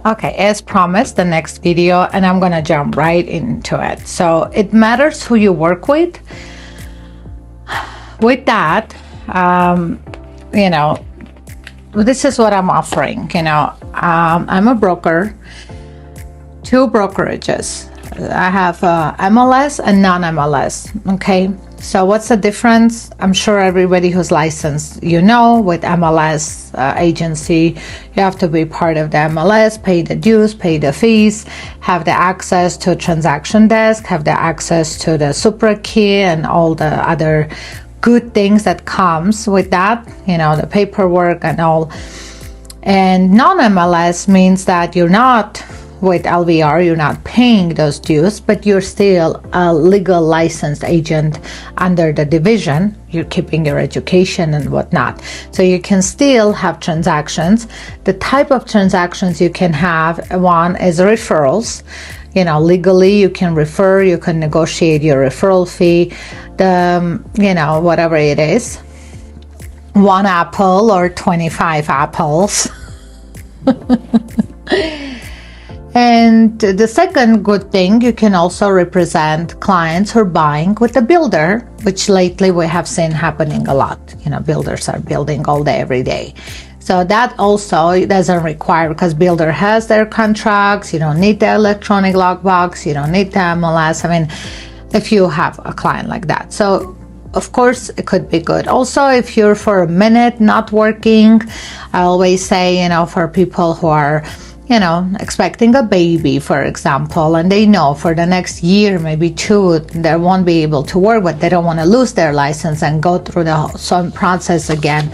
Okay, as promised, the next video, and I'm gonna jump right into it. So it matters who you work with. With that, you know, this is what I'm offering. I'm a broker, 2 brokerages. I have MLS and non-MLS. Okay, so what's the difference? I'm sure everybody who's licensed, with MLS agency, you have to be part of the MLS, pay the dues, pay the fees, have the access to transaction desk, have the access to the super key and all the other good things that comes with that, the paperwork and all. And non-MLS means that you're not with LVR, you're not paying those dues, but you're still a legal licensed agent under the division. You're keeping your education and whatnot. So you can still have transactions. The type of transactions you can have, one is referrals. Legally you can refer, you can negotiate your referral fee, whatever it is, 1 apple or 25 apples. And the second good thing, you can also represent clients who are buying with a builder, which lately we have seen happening a lot. Builders are building all day, every day. So that also doesn't require, because builder has their contracts, you don't need the electronic lockbox, you don't need the MLS. If you have a client like that. So of course it could be good. Also, if you're for a minute not working, I always say, for people who are expecting a baby, for example, and they know for the next year, maybe 2, they won't be able to work, but they don't want to lose their license and go through the whole process again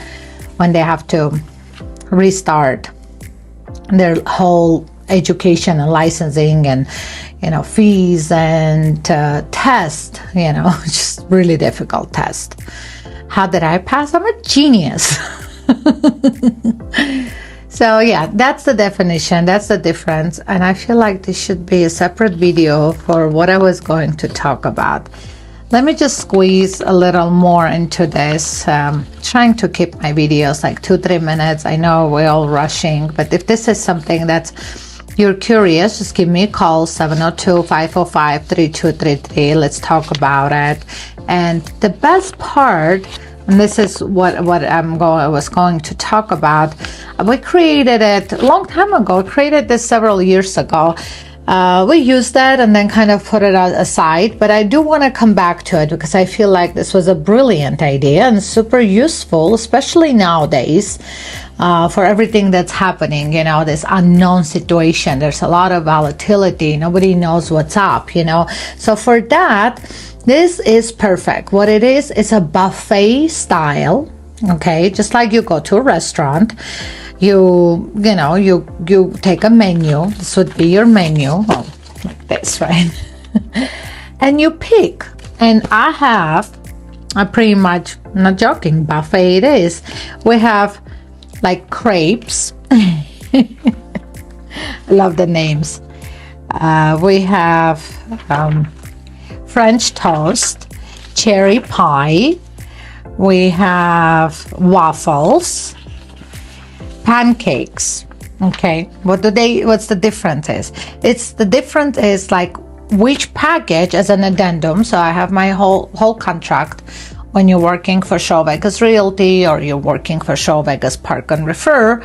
when they have to restart their whole education and licensing and, fees and test, just really difficult test. How did I pass? I'm a genius. So yeah, that's the definition, that's the difference, and I feel like this should be a separate video for what I was going to talk about. Let me just squeeze a little more into this, trying to keep my videos like 2-3 minutes. I know we're all rushing, but if this is something that's you're curious, just give me a call, 702-505-3233. Let's talk about it. And the best part, and this is what I was going to talk about. We created it a long time ago, created this several years ago. We used that and then kind of put it aside, but I do want to come back to it because I feel like this was a brilliant idea and super useful, especially nowadays, for everything that's happening, this unknown situation. There's a lot of volatility. Nobody knows what's up, So for that, this is perfect. What it is a buffet style, okay? Just like you go to a restaurant, you take a menu. This would be your menu, like this, right? And you pick. And I pretty much, I'm not joking, buffet it is. We have like crepes. I love the names. We have French toast, cherry pie, we have waffles, pancakes. Okay, what's the difference is? The difference is like which package as an addendum. So I have my whole contract when you're working for Show Vegas Realty or you're working for Show Vegas Park and Refer.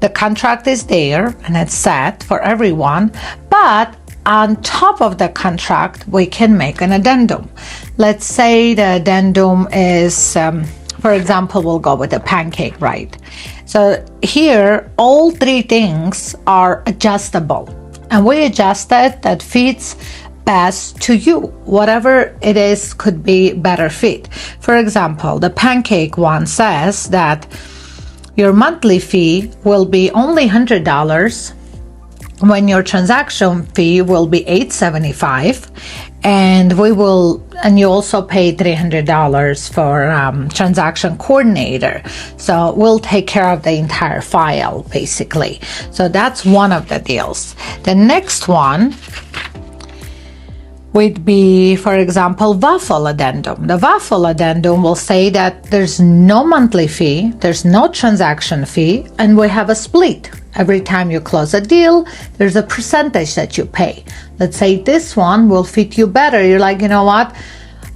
The contract is there and it's set for everyone, but on top of the contract, we can make an addendum. Let's say the addendum is, for example, we'll go with a pancake, right? So here, all 3 things are adjustable. And we adjust it that fits best to you. Whatever it is could be better fit. For example, the pancake one says that your monthly fee will be only $100 when your transaction fee will be $875, and you also pay $300 for transaction coordinator. So we'll take care of the entire file basically. So that's one of the deals. The next one, would be, for example, waffle addendum. The waffle addendum will say that there's no monthly fee, there's no transaction fee, and we have a split. Every time you close a deal, there's a percentage that you pay. Let's say this one will fit you better. You're like, you know what?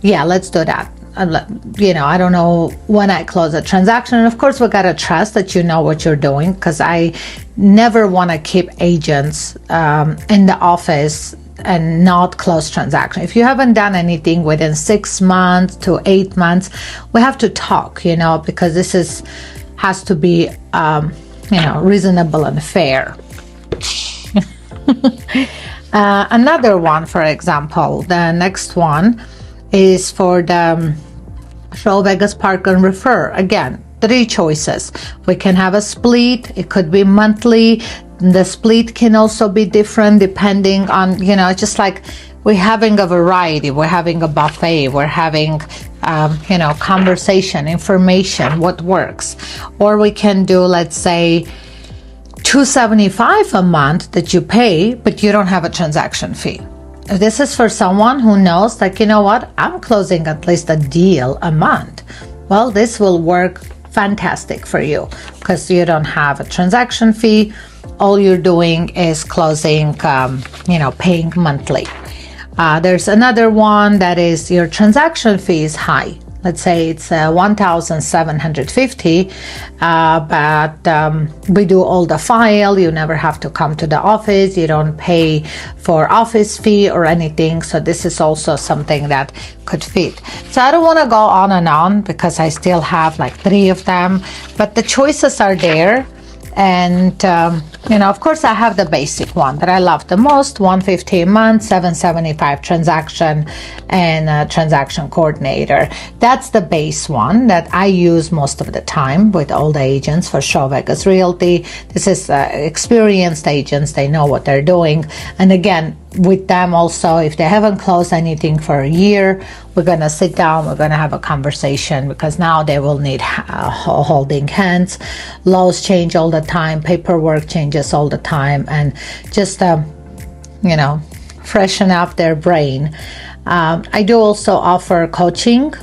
Yeah, let's do that. I don't know when I close a transaction. And of course, we got to trust that you know what you're doing, because I never want to keep agents in the office and not close transaction. If you haven't done anything within 6 months to 8 months, we have to talk, because this has to be, reasonable and fair. Another one, for example, the next one is for the Show Vegas Park and Refer. Again, 3 choices. We can have a split. It could be monthly. The split can also be different depending on, just like we're having a variety. We're having a buffet. We're having, conversation, information, what works. Or we can do, let's say, $275 a month that you pay, but you don't have a transaction fee. This is for someone who knows, like, you know what, I'm closing at least a deal a month. Well, this will work fantastic for you because you don't have a transaction fee. All you're doing is closing, paying monthly. There's another one that is your transaction fee is high. Let's say it's $1,750, but we do all the file. You never have to come to the office. You don't pay for office fee or anything. So this is also something that could fit. So I don't want to go on and on because I still have like 3 of them, but the choices are there. And of course I have the basic one that I love the most, $150 a month, $775 transaction, and a transaction coordinator. That's the base one that I use most of the time with all the agents for Show Vegas Realty. This is experienced agents. They know what they're doing. And again, with them also, if they haven't closed anything for a year, we're going to sit down, we're going to have a conversation, because now they will need holding hands. Laws change all the time, paperwork changes all the time, and just freshen up their brain. I do also offer coaching,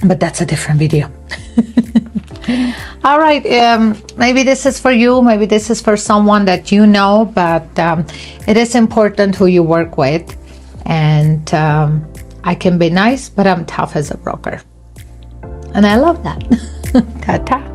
but that's a different video. All right, maybe this is for you, maybe this is for someone that you know, but it is important who you work with. And I can be nice, but I'm tough as a broker. And I love that. Ta-ta.